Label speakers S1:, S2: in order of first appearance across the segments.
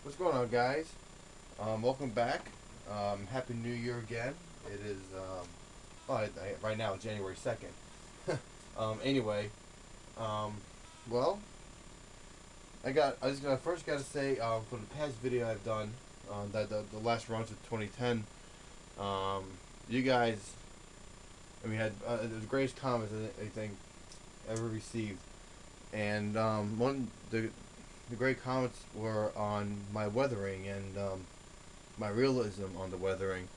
S1: What's going on, guys? Welcome back. Happy New Year again. It is right now January 2nd. Anyway, um, well, I first got to say, for the past video I've done, the last runs of 2010, you guys, had the greatest comments I think ever received, and the great comments were on my weathering and my realism on the weathering,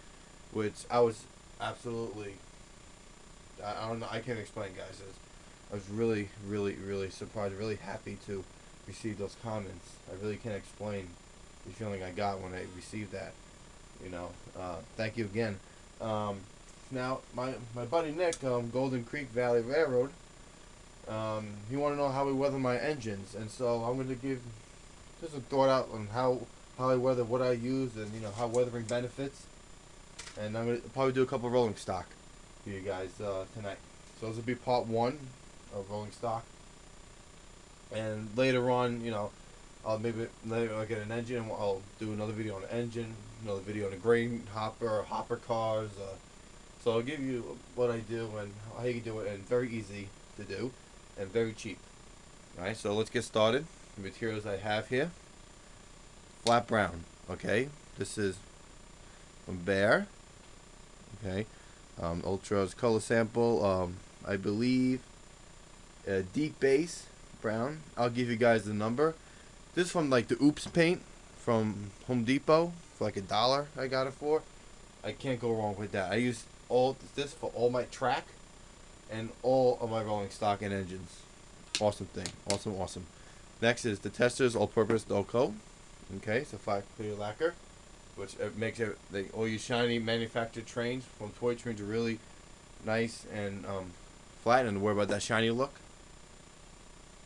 S1: which I was absolutely, I don't know, I can't explain, guys. I was really, really, really surprised, really happy to receive those comments. I really can't explain the feeling I got when I received that. Thank you again. Now, my buddy Nick, Golden Creek Valley Railroad, he wanted to know how we weather my engines, and so I'm going to give just a thought out on how I weather, what I use, and how weathering benefits. And I'm going to probably do a couple of rolling stock for you guys tonight. So this will be part one of rolling stock, and later on, I'll get an engine, and I'll do another video on the engine, another video on the grain hopper cars. So I'll give you what I do and how you can do it, and very easy to do and very cheap. Alright, so let's get started. The materials I have here: flat brown, okay, this is from Behr, okay, Ultra's color sample, I believe deep base brown. I'll give you guys the number. This is from like the Oops paint from Home Depot for like $1 I got it for. I can't go wrong with that. I use this for all my track and all of my rolling stock and engines. Awesome thing. Awesome. Next is the Testors all-purpose dull coat. Okay, it's a flat clear lacquer, which makes it, all you shiny manufactured trains from toy trains are really nice and flat, and don't worry about that shiny look.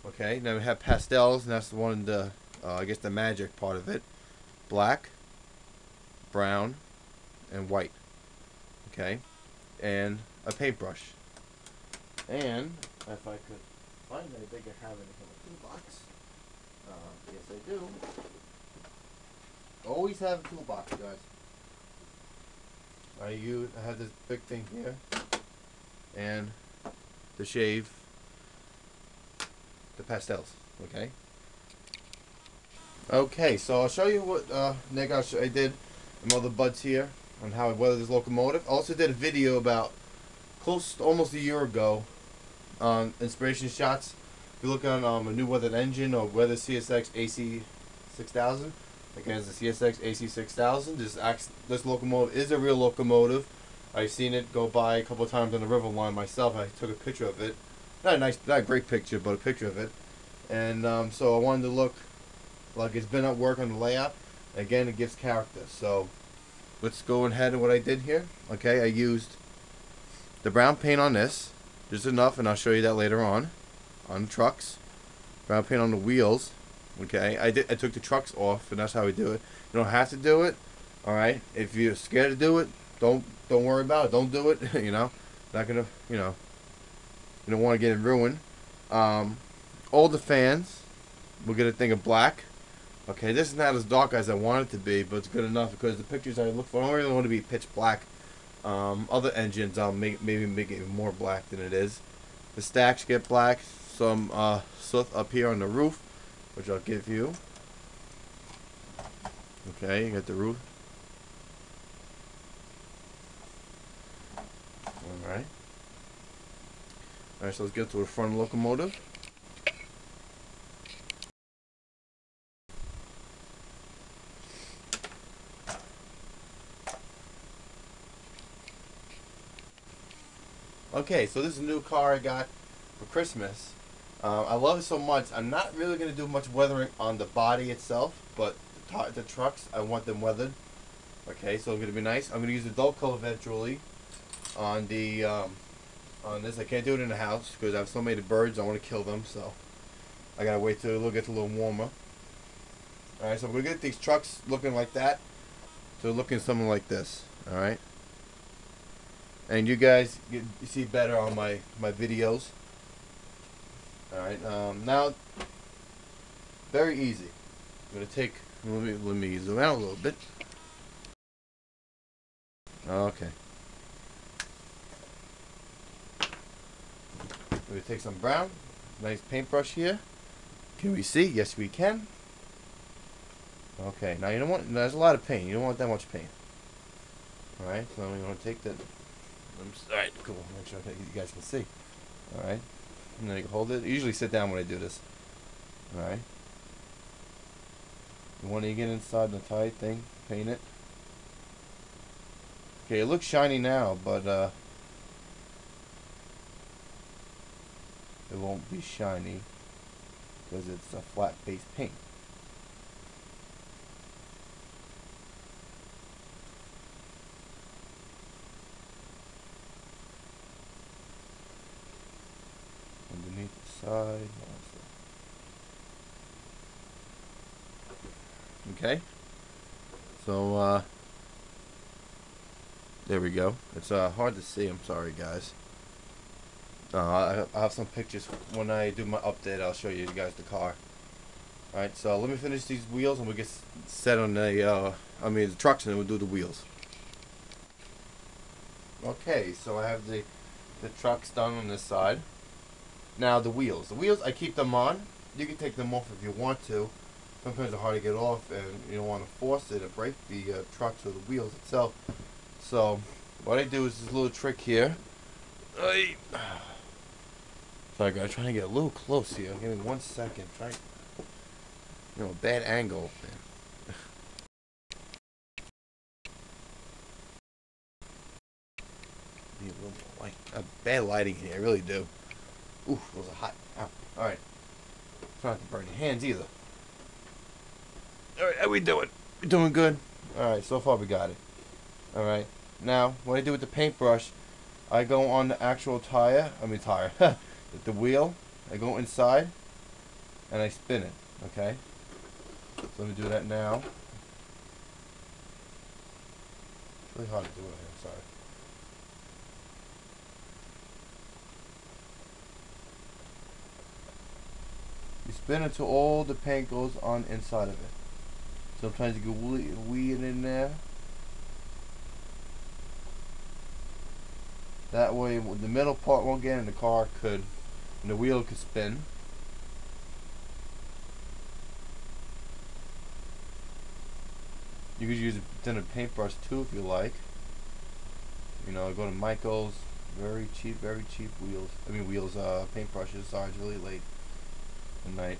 S1: Okay, now we have pastels, and that's one of the I guess the magic part of it: black, brown, and white. Okay, and a paintbrush. And if I could find it, I think I have it in the toolbox. Yes, I do. Always have a toolbox, guys. I have this big thing here, and to shave the pastels. Okay, so I'll show you what Nick, I did some other buds here on how I weather this locomotive. I also did a video about close to almost a year ago on inspiration shots. If you look on a new weathered engine or weather CSX AC 6000, again, it's the CSX AC 6000. This locomotive is a real locomotive. I've seen it go by a couple of times on the river line myself. I took a picture of it. Not a great picture, but a picture of it. And so I wanted to look like it's been at work on the layout. Again, it gives character. So let's go ahead and what I did here. Okay, I used the brown paint on this, just enough, and I'll show you that later on the trucks. Brown paint on the wheels. Okay, I took the trucks off, and that's how we do it. You don't have to do it. All right, if you're scared to do it, don't worry about it. Don't do it. Not gonna, you don't want to get it ruined. All the fans, we'll get a thing of black. Okay, this is not as dark as I want it to be, but it's good enough because the pictures I look for, I don't really want to be pitch black. Other engines, I'll maybe make it even more black than it is. The stacks get black. Some soot up here on the roof, which I'll give you. Okay, you got the roof. Alright, so let's get to the front locomotive. Okay, so this is a new car I got for Christmas. I love it so much. I'm not really going to do much weathering on the body itself, but the trucks, I want them weathered. Okay, so it's going to be nice. I'm going to use the dull coat eventually on the on this. I can't do it in the house because I have so many birds. I want to kill them, so I got to wait till it gets a little warmer. Alright, so we're going to get these trucks looking like that to looking something like this. Alright. And you guys you see better on my videos. Alright, now, very easy. I'm gonna take. Let me zoom out a little bit. Okay. We're gonna take some brown. Nice paintbrush here. Can we see? Yes, we can. Okay. Now you don't want. There's a lot of paint. You don't want that much paint. All right. So we're gonna take that. All right. Cool. Make sure you guys can see. All right. And then you can hold it. I usually sit down when I do this. All right. You want to get inside the tight thing, paint it. Okay, it looks shiny now, but it won't be shiny because it's a flat base paint. Underneath the side. Okay. So there we go. It's hard to see. I'm sorry, guys. I have some pictures when I do my update. I'll show you guys the car. All right. So let me finish these wheels, and we'll get set on the the trucks, and then we'll do the wheels. Okay. So I have the trucks done on this side. Now the wheels. The wheels, I keep them on. You can take them off if you want to. Sometimes they're hard to get off, and you don't want to force it to break the trucks or the wheels itself. So what I do is this little trick here. Sorry guys, trying to get a little close here. Give me 1 second. Try, bad angle. Need a little more light. Bad lighting in here, I really do. Ooh, those are hot. Ow. All right. Try not to burn your hands either. All right, how we doing? We doing good? All right, so far we got it. All right. Now, what I do with the paintbrush, I go on the actual tire. The wheel. I go inside, and I spin it. Okay. So let me do that now. It's really hard to do it here. Sorry. You spin it till all the paint goes on inside of it. Sometimes you can weed in there. That way the middle part won't get in, the car could, and the wheel could spin. You could use a thinner paintbrush too if you like. Go to Michael's, very cheap wheels. Paintbrushes. Sorry, it's really late at night.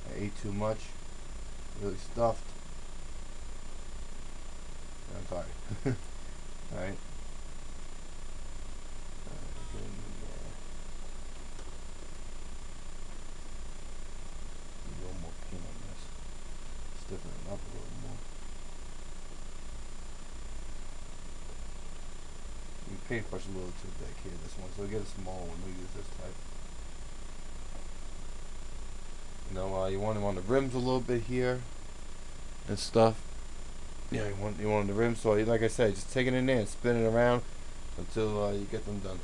S1: I ate too much. Really stuffed. I'm sorry. Alright. Get in there. A little more paint on this. Stiffen it up a little more. You paintbrush a little too big here, this one, so get a small one. We'll use this type. You want them on the rims a little bit here and stuff. Yeah, you want the rims. So like I said, just take it in there and spin it around until you get them done.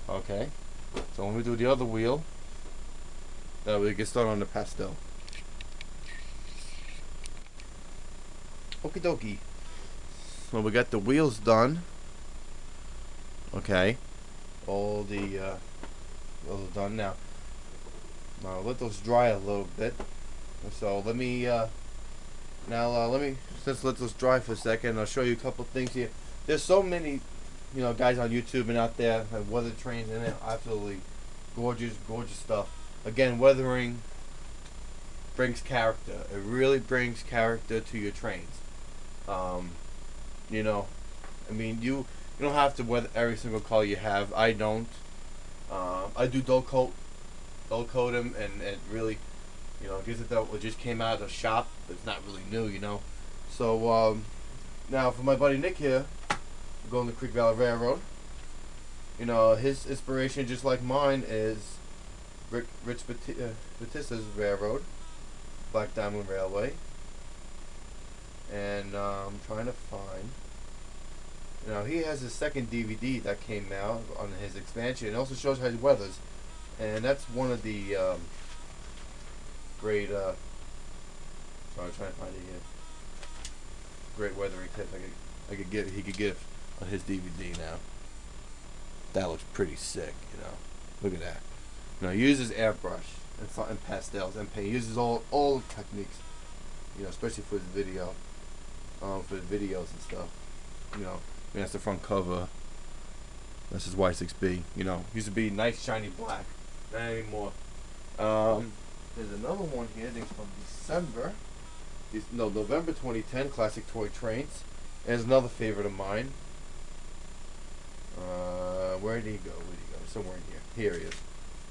S1: Okay. So when we do the other wheel, we get started on the pastel. Okie dokie. So we got the wheels done. Okay. All the wheels are done now. Now let those dry a little bit. So let me just let those dry for a second. I'll show you a couple things here. There's so many, guys on YouTube and out there have weather trains in it. Absolutely gorgeous stuff. Again, weathering brings character. It really brings character to your trains. You don't have to weather every single color you have. I don't. I do dull coat them, and it really, gives it that what just came out of the shop. It's not really new, So now for my buddy Nick here, GoldenCreekValleyRR. His inspiration, just like mine, is Rich Batista's railroad, Black Diamond Railway, and I'm trying to find. He has his second DVD that came out on his expansion. It also shows how he weathers, and that's one of the great. So I'm trying to find it here. Great weathering tips he could give on his DVD now. That looks pretty sick, you know. Look at that. You know, he uses airbrush and pastels and paint. He uses all the techniques, you know, especially for his video, for the videos and stuff. You know, I mean, that's the front cover. That's his Y6B. You know, used to be nice shiny black. Not anymore. There's another one here. I think it's from December. No, November 2010. Classic Toy Trains. And it's another favorite of mine. Where did he go? Somewhere in here. Here he is.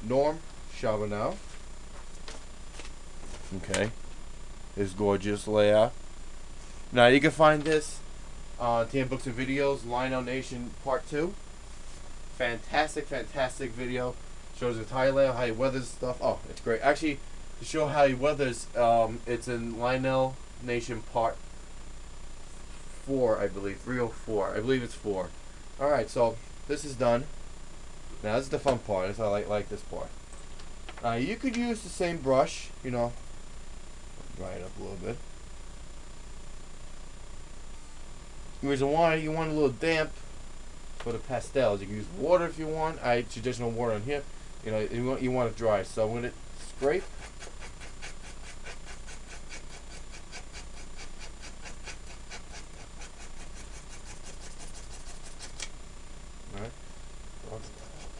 S1: Norm Chabonneau. Okay. His gorgeous layout. Now you can find this on TM Books and Videos, Lionel Nation Part 2. Fantastic video. Shows his entire layout, how he weathers stuff. Oh, it's great. Actually, to show how he weathers, it's in Lionel Nation Part 4, I believe. 304. I believe it's 4. Alright, so this is done. Now this is the fun part. This, I like this part. You could use the same brush, you know. Dry it up a little bit. The reason why you want a little damp for the pastels. You can use water if you want. Traditional water on here. You know, you want it dry. So I'm gonna scrape. All right.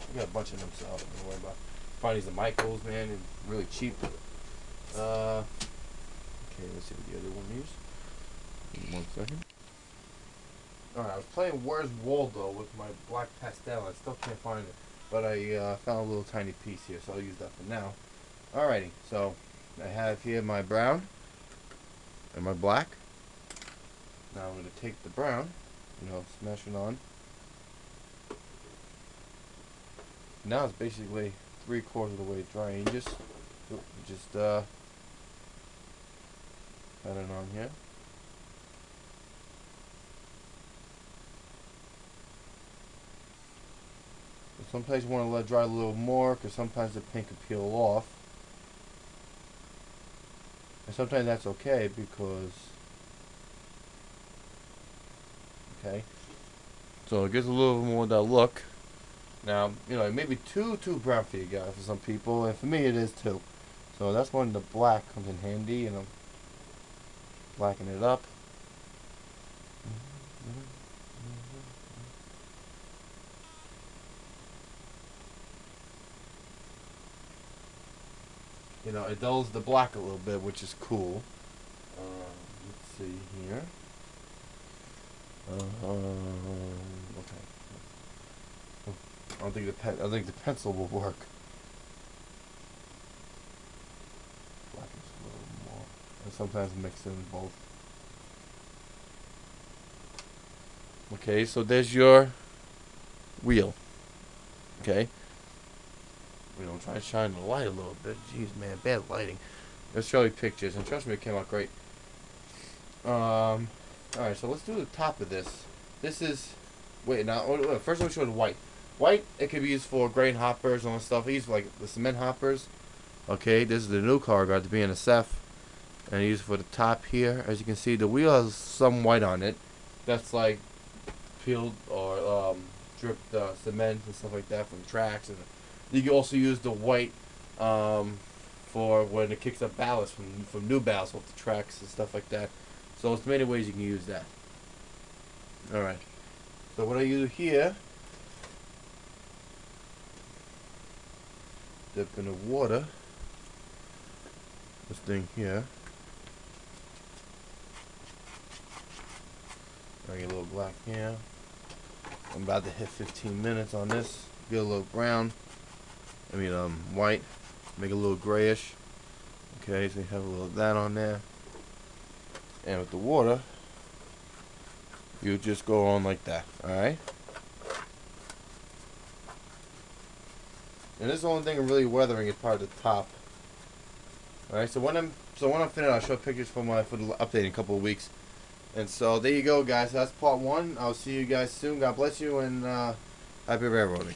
S1: We got a bunch of them, so don't worry about. Find these at Michael's, man, and really cheap. Okay, let's see what the other one is. Give me 1 second. Alright, I was playing Where's Waldo with my black pastel. I still can't find it. But I found a little tiny piece here, so I'll use that for now. Alrighty, so I have here my brown and my black. Now I'm going to take the brown, you know, smash it on. Now it's basically 3/4 of the way dry. You just pat it on here. Sometimes you want to let it dry a little more because sometimes the paint can peel off. And sometimes that's okay because, okay, so it gives a little more of that look. Now, you know, it may be too brown for you guys, for some people, and for me it is too. So that's when the black comes in handy, and I'm blacking it up. You know, it dulls the black a little bit, which is cool. Let's see here. Okay. I think the pencil will work. Black is a little more, and sometimes mix in both. Okay, so there's your wheel. Okay. We don't try to shine the light a little bit. Jeez, man, bad lighting. Let's show you pictures, and trust me, it came out great. Alright, so let's do the top of this. This is, first let me show the white. White, it could be used for grain hoppers and all that stuff. I use for like the cement hoppers. Okay, this is the new car I got, the BNSF. And I use it for the top here. As you can see, the wheel has some white on it. That's like peeled or dripped cement and stuff like that from tracks. And you can also use the white for when it kicks up ballast from new ballast off the tracks and stuff like that. So there's many ways you can use that. Alright. So what I use here, dip in the water. This thing here. I get a little black here. I'm about to hit 15 minutes on this. Get a little brown. White. Make it a little grayish. Okay, so you have a little of that on there. And with the water, you just go on like that. Alright? And this is the only thing I'm really weathering is part of the top. Alright, so when I'm finished, I'll show pictures for the update in a couple of weeks. And so there you go, guys. That's part 1. I'll see you guys soon. God bless you, and happy railroading.